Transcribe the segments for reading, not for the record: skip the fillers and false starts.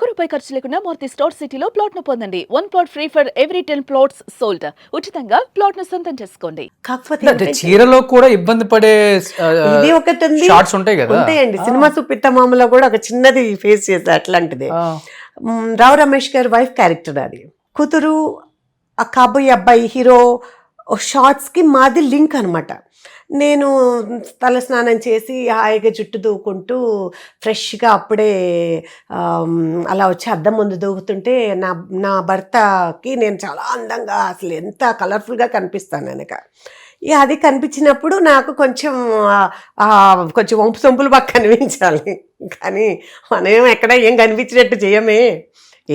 రూపాయి ఖర్చు లేకుండా మూర్తి స్టోర్ సిటీలో ప్లాట్ ను పొందండి. 1 plot free for every 10 plots sold. ఉచితంగా ప్లాట్ ను సొంతం చేసుకోండి. కాకపోతే అంటే చీరలో కూడా ఇబ్బంది పడే ఇది ఒకటి ఉంది, షార్ట్స్ ఉంటాయి కదా. ఉంటాయండి. సినిమా సుపిత్తమామలో కూడా ఒక చిన్నది ఫేస్ చేసా అట్లాంటిదే. రావు రమేష్ గారి వైఫ్ క్యారెక్టర్ అది. కూతురు ఆ కాబోయే అబ్బాయి హీరో షార్ట్స్ కి మాది లింక్ అనమాట. నేను తల స్నానం చేసి హాయిగా జుట్టు దూకుంటూ ఫ్రెష్గా అప్పుడే అలా వచ్చి అద్దం ముందు దూకుతుంటే నా భర్తకి నేను చాలా అందంగా అసలు ఎంత కలర్ఫుల్గా కనిపిస్తాను వెనక. ఇక అది కనిపించినప్పుడు నాకు కొంచెం కొంచెం వంపు సొంపులు బాగా కనిపించాలి. కానీ మనం ఎక్కడ ఏం కనిపించినట్టు చేయమే.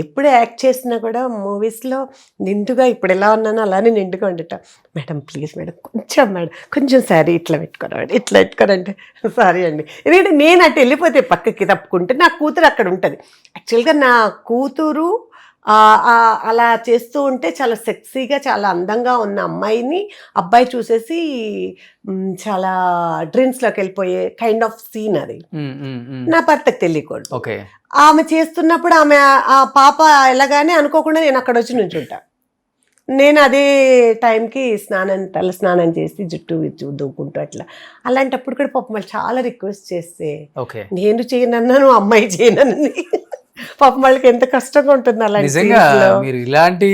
ఎప్పుడు యాక్ట్ చేసినా కూడా మూవీస్లో నిండుగా ఇప్పుడు ఎలా ఉన్నానో అలానే నిండుగా ఉండటం. మేడం ప్లీజ్ మేడం కొంచెం సారీ ఇట్లా పెట్టుకోరండి సారీ అండి. ఎందుకంటే నేను అటు వెళ్ళిపోతే పక్కకి తప్పుకుంటే నా కూతురు అక్కడ ఉంటుంది. యాక్చువల్గా నా కూతురు అలా చేస్తూ ఉంటే చాలా సెక్సీగా చాలా అందంగా ఉన్న అమ్మాయిని అబ్బాయి చూసేసి చాలా డ్రీమ్స్లోకి వెళ్ళిపోయే కైండ్ ఆఫ్ సీన్ అది. నా భర్తకు తెలియకూడదు. ఆమె చేస్తున్నప్పుడు ఆమె ఆ పాప ఎలాగానే అనుకోకుండా నేను అక్కడ వచ్చి నుంచుంటా. నేను అదే టైంకి తల స్నానం చేసి జుట్టు దూకుంటూ అట్లా. అలాంటప్పుడు కూడా పాపం వాళ్ళు చాలా రిక్వెస్ట్ చేస్తే నేను చేయనన్నాను, అమ్మాయి చేయనని. పాపం వాళ్ళకి ఎంత కష్టంగా ఉంటుంది అలా. మీరు ఇలాంటి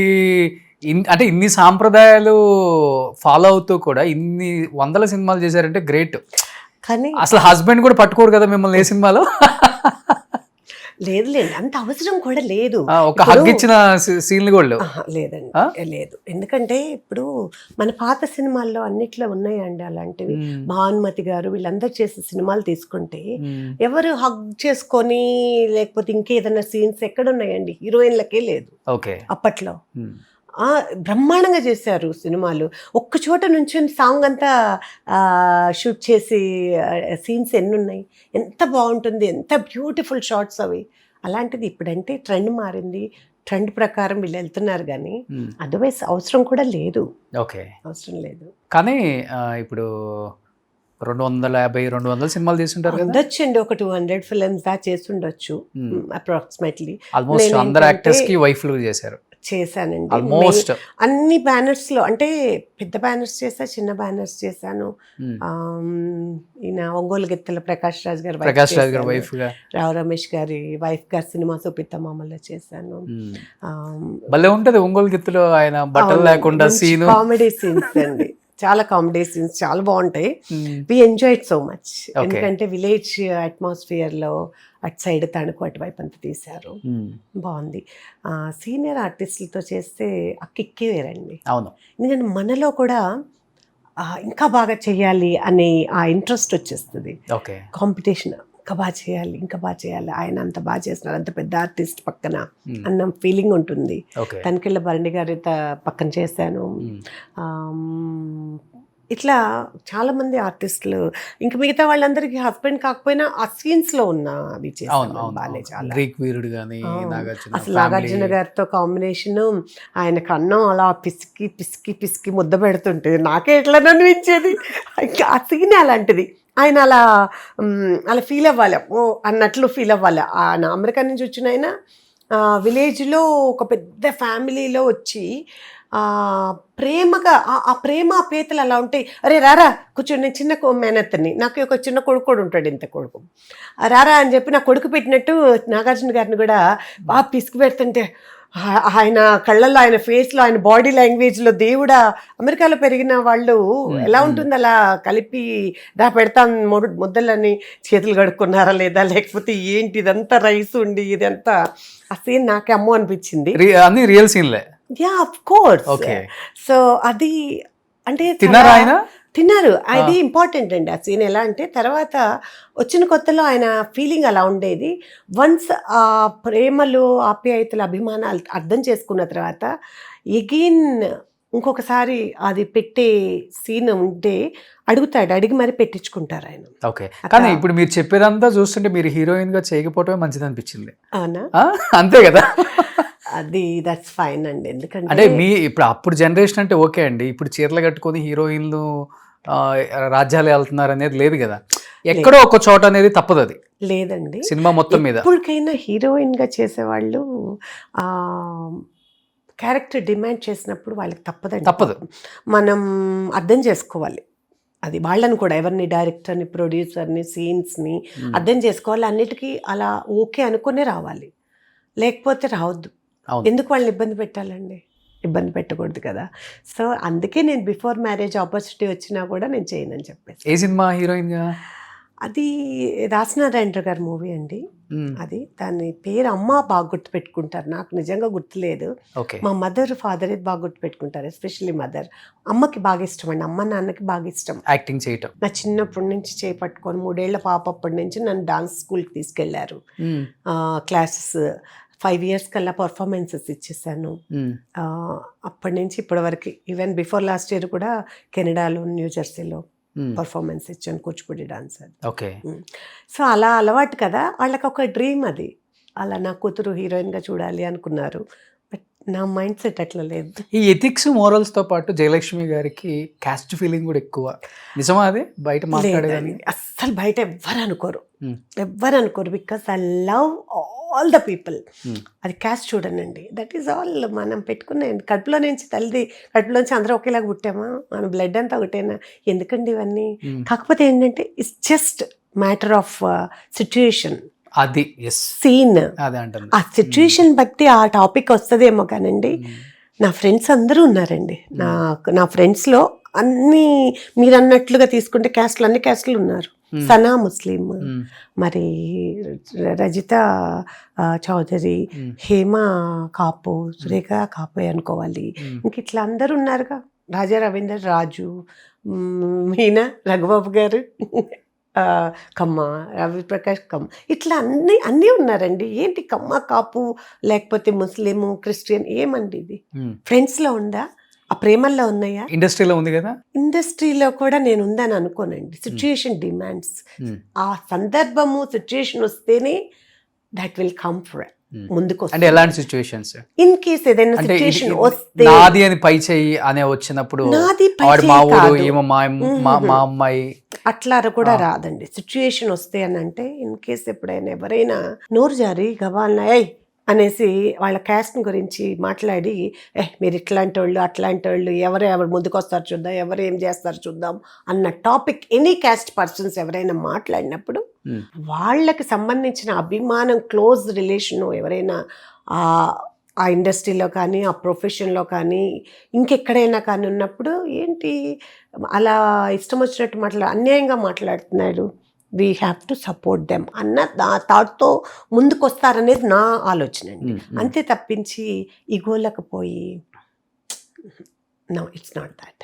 అంటే ఇన్ని సాంప్రదాయాలు ఫాలో అవుతూ కూడా ఇన్ని వందల సినిమాలు చేశారంటే గ్రేట్. కానీ అసలు హస్బెండ్ కూడా పట్టుకోరు కదా మిమ్మల్ని ఏ సినిమాలో? లేదు అంత అవసరం కూడా లేదు. ఒక హగ్ ఇచ్చిన సీన్లు కూడా లేదండి, లేదు. ఎందుకంటే ఇప్పుడు మన పాత సినిమాల్లో అన్నిట్లో ఉన్నాయండి అలాంటివి. భానుమతి గారు వీళ్ళందరూ చేసే సినిమాలు తీసుకుంటే ఎవరు హగ్ చేసుకొని లేకపోతే ఇంకేదైనా సీన్స్ ఎక్కడున్నాయండి? హీరోయిన్లకే లేదు అప్పట్లో. బ్రహ్మాండంగా చేశారు సినిమాలు. ఒక్క చోట నుంచి సాంగ్ అంతా షూట్ చేసి సీన్స్ ఎన్ని ఉన్నాయి, ఎంత బాగుంటుంది, ఎంత బ్యూటిఫుల్ షార్ట్స్ అవి. అలాంటిది ఇప్పుడంటే ట్రెండ్ మారింది, ట్రెండ్ ప్రకారం వీళ్ళు వెళ్తున్నారు. కానీ అదర్వైజ్ అవసరం కూడా లేదు, అవసరం లేదు. కానీ ఇప్పుడు 250-200 సినిమాలు తీసుంటారు ఉండొచ్చండి. ఒక 200 ఫిల్మ్స్ దా చేసి ఉండొచ్చు అప్రాక్సిమేట్లీ. ఆల్మోస్ట్ అందరు యాక్టర్స్ కి వైఫ్లు చేశానండి. ఆల్మోస్ట్ అన్ని బ్యానర్స్ లో, అంటే పెద్ద బ్యానర్స్ చేసా, చిన్న బ్యానర్స్ చేశాను. ఈయన ఒంగోలు గిత్తల ప్రకాష్ రాజ్ గారి వైఫ్, రావు రమేష్ గారి వైఫ్ గారి సినిమా సుపిత్తమామలో చేశాను. భలే ఉంటది ఒంగోలు గిత్తలో ఆయన బట్టలు లేకుండా సీన్, కామెడీ సీన్స్ అండి, చాలా కామెడీ సీన్స్ చాలా బాగుంటాయి. We enjoyed so much. ఎందుకంటే విలేజ్ అట్మాస్ఫియర్ లో అటు సైడ్ తణుకు అటువైపు అంతా తీశారు, బాగుంది. సీనియర్ ఆర్టిస్టులతో చేస్తే ఆ కిక్కే వేరండి. అవును, ఎందుకంటే మనలో కూడా ఇంకా బాగా చేయాలి అనే ఆ ఇంట్రెస్ట్ వచ్చేస్తుంది. కాంపిటీషన్ ఇంకా బాగా చేయాలి, ఆయన అంత బాగా చేస్తున్నారు, అంత పెద్ద ఆర్టిస్ట్ పక్కన అన్న ఫీలింగ్ ఉంటుంది. తనికెళ్ళ భరణి గారి పక్కన చేశాను. ఇట్లా చాలా మంది ఆర్టిస్టులు, ఇంకా మిగతా వాళ్ళందరికీ హస్బెండ్ కాకపోయినా ఆ సీన్స్ లో ఉన్న అవి చేశాను బాలే. చాలా అసలు నాగార్జున గారితో కాంబినేషన్, ఆయన కన్నం అలా పిసికి పిసికి పిసికి ముద్ద పెడుతుంటే నాకే ఎట్లా అనిపించేది. ఆ సీన్ అలాంటిది. ఆయన అలా ఫీల్ అవ్వాలి, ఓ అన్నట్లు ఫీల్ అవ్వాలి. ఆయన అమెరికా నుంచి వచ్చిన ఆయన విలేజ్లో ఒక పెద్ద ఫ్యామిలీలో వచ్చి ప్రేమగా ఆ ప్రేమ పేతలు అలా ఉంటాయి. అరే రారా కూర్చొని, నేను చిన్న మేనత్తని, నాకు ఒక చిన్న కొడుకు కూడా ఉంటాడు, ఇంత కొడుకు, రారా అని చెప్పి నా కొడుకు పెట్టినట్టు నాగార్జున గారిని కూడా బాగా పిసికి పెడుతుంటే ఆయన కళ్ళల్లో, ఆయన ఫేస్లో, ఆయన బాడీ లాంగ్వేజ్లో దేవుడా, అమెరికాలో పెరిగిన వాళ్ళు ఎలా ఉంటుంది అలా కలిపి పెడతాం ముద్దలని, చేతులు కడుక్కున్నారా లేదా, లేకపోతే ఏంటి ఇదంతా రైస్ ఉండి ఇదంతా. ఆ సీన్ నాకే అమ్మో అనిపించింది. రియల్ సీన్లే. Yeah of course. సో అది అంటే తిన్నారు, అది ఇంపార్టెంట్ అండి. ఆ సీన్ ఎలా అంటే తర్వాత వచ్చిన కొత్తలో ఆయన ఫీలింగ్ అలా ఉండేది. వన్స్ ఆ ప్రేమలు, ఆప్యాయతలు, అభిమానాలు అర్థం చేసుకున్న తర్వాత ఎగైన్ ఇంకొకసారి అది పెట్టే సీన్ ఉంటే అడిగి మరి పెట్టించుకుంటారు ఆయన. కానీ ఇప్పుడు మీరు చెప్పేదంతా చూస్తుంటే మీరు హీరోయిన్ గా చేయకపోవటమే మంచిది అనిపించింది. అవునా? అంతే కదా. అది దట్స్ ఫైన్ అండి. ఎందుకంటే అంటే ఇప్పుడు అప్పుడు జనరేషన్ అంటే ఓకే అండి, ఇప్పుడు చీరలు కట్టుకొని హీరోయిన్లు రాజ్యాలు వెళ్తున్నారు అనేది లేదు కదా. ఎక్కడో ఒక చోట అనేది తప్పదు అది. లేదండి. సినిమా మొత్తం మీద ఇప్పటికైనా హీరోయిన్ గా చేసేవాళ్ళు ఆ క్యారెక్టర్ డిమాండ్ చేసినప్పుడు వాళ్ళకి తప్పదు. మనం అర్థం చేసుకోవాలి. అది వాళ్ళని కూడా, ఎవరిని, డైరెక్టర్ని, ప్రొడ్యూసర్ని, సీన్స్ని అర్థం చేసుకోవాలి. అన్నిటికీ అలా ఓకే అనుకునే రావాలి, లేకపోతే రావద్దు. అవును. ఎందుకు వాళ్ళని ఇబ్బంది పెట్టాలండి? ఇబ్బంది పెట్టకూడదు కదా. సో అందుకే నేను బిఫోర్ మ్యారేజ్ ఆపర్చునిటీ వచ్చినా కూడా నేను చేయనని చెప్పేసి. ఏ సినిమా హీరోయిన్ గా? అది దాసనారాయణ గారి మూవీ అండి. అది దాని పేరు అమ్మ బాగా గుర్తు పెట్టుకుంటారు, నాకు నిజంగా గుర్తులేదు. ఓకే. మా మదర్ ఫాదర్ బాగా గుర్తు పెట్టుకుంటారు, ఎస్పెషల్లీ మదర్. అమ్మకి బాగా ఇష్టం అండి, అమ్మ నాన్నకి బాగా ఇష్టం యాక్టింగ్ చేయటం. నా చిన్నప్పటి నుంచి చేపట్టుకొని 3 ఏళ్ల పాప అప్పటి నుంచి నన్ను డాన్స్ స్కూల్కి తీసుకెళ్లారు. క్లాసెస్ 5 years కల్లా పర్ఫార్మెన్సెస్ ఇచ్చేసాను. అప్పటి నుంచి ఇప్పటి వరకు, ఈవెన్ బిఫోర్ లాస్ట్ ఇయర్ కూడా కెనడాలో, న్యూజెర్సీలో పర్ఫార్మెన్స్ ఇచ్చాను, కూచిపూడి డాన్సర్. ఓకే. సో అలా అలవాటు కదా, వాళ్ళకి ఒక డ్రీమ్ అది, అలా నా కూతురు హీరోయిన్గా చూడాలి అనుకున్నారు. బట్ నా మైండ్ సెట్ అట్లా లేదు. ఈ ఎథిక్స్ మోరల్స్తో పాటు జయలక్ష్మి గారికి క్యాస్ట్ ఫీలింగ్ కూడా ఎక్కువ. నిజమా అది? బయట మాట్లాడేదాన్ని అస్సలు బయట ఎవ్వరు అనుకోరు. Because I love all the people. అది క్యాస్ట్ చూడనండి, దట్ ఈస్ ఆల్. మనం పెట్టుకున్న కడుపులో నుంచి కడుపులోంచి అందరూ ఒకేలాగా పుట్టామా, మన బ్లడ్ అంతా ఒకటేనా, ఎందుకండి ఇవన్నీ? కాకపోతే ఏంటంటే it's just matter of situation, అది సీన్, అదే అంటారు. ఆ సిచ్యుయేషన్ బట్టి ఆ టాపిక్ వస్తుందేమో కానండి. నా ఫ్రెండ్స్ అందరూ ఉన్నారండి, నా ఫ్రెండ్స్లో అన్ని మీరు అన్నట్లుగా తీసుకుంటే క్యాస్ట్లు, అన్ని క్యాస్ట్లు ఉన్నారు. సనా ముస్లిం, మరి రజిత చౌదరి, హేమ కాపు, సురేఖ కాపు అనుకోవాలి, ఇంక ఇట్లా అందరూ ఉన్నారుగా, రాజా రవీందర్, రాజు, మీనా, రఘుబాబు గారు, కమ్మ, రవి ప్రకాష్ కమ్మ, ఇట్లా అన్నీ ఉన్నారండి. ఏంటి కమ్మ, కాపు, లేకపోతే ముస్లిము, క్రిస్టియన్, ఏమండి ఇది? ఫ్రెండ్స్లో ఉందా? ఆ ప్రేమల్లో ఉన్నాయా? ఇండస్ట్రీలో ఉంది కదా. ఇండస్ట్రీలో కూడా నేను ఉందని అనుకోనండి. సిచ్యుయేషన్ డిమాండ్స్, ఆ సందర్భము సిచ్యుయేషన్ వస్తేనే దట్ విల్ కమ్ ఫర్ ముందుకు. అంటే ఎలాంటి సిచ్యువేషన్స్? ఇన్ కేస్ ఏదైనా సిచ్యుయేషన్ వస్తే, నాది అని పై చెయ్యి అనే వచ్చినప్పుడు, మా ఊరు ఏమో మా అమ్మాయి, అట్లా కూడా రాదండి. సిచ్యుయేషన్ వస్తే అని అంటే, ఇన్ కేస్ ఎప్పుడైనా ఎవరైనా నోరు జారి గవాల్నాయ్ అనేసి వాళ్ళ క్యాస్ట్ గురించి మాట్లాడి, మీరు ఇట్లాంటి వాళ్ళు అట్లాంటి వాళ్ళు, ఎవరు ముందుకు వస్తారు చూద్దాం, ఎవరు ఏం చేస్తారు చూద్దాం అన్న టాపిక్ ఎనీ క్యాస్ట్ పర్సన్స్ ఎవరైనా మాట్లాడినప్పుడు, వాళ్ళకి సంబంధించిన అభిమానం, క్లోజ్ రిలేషను ఎవరైనా ఆ ఇండస్ట్రీలో కానీ, ఆ ప్రొఫెషన్లో కానీ, ఇంకెక్కడైనా కానీ ఉన్నప్పుడు, ఏంటి అలా ఇష్టం వచ్చినట్టు అన్యాయంగా మాట్లాడుతున్నాడు, we have to support them అన్న థాట్తో ముందుకు వస్తారనేది నా ఆలోచన అండి. అంతే తప్పించి ఈగోలకు పోయి, నో, ఇట్స్ నాట్ దాట్.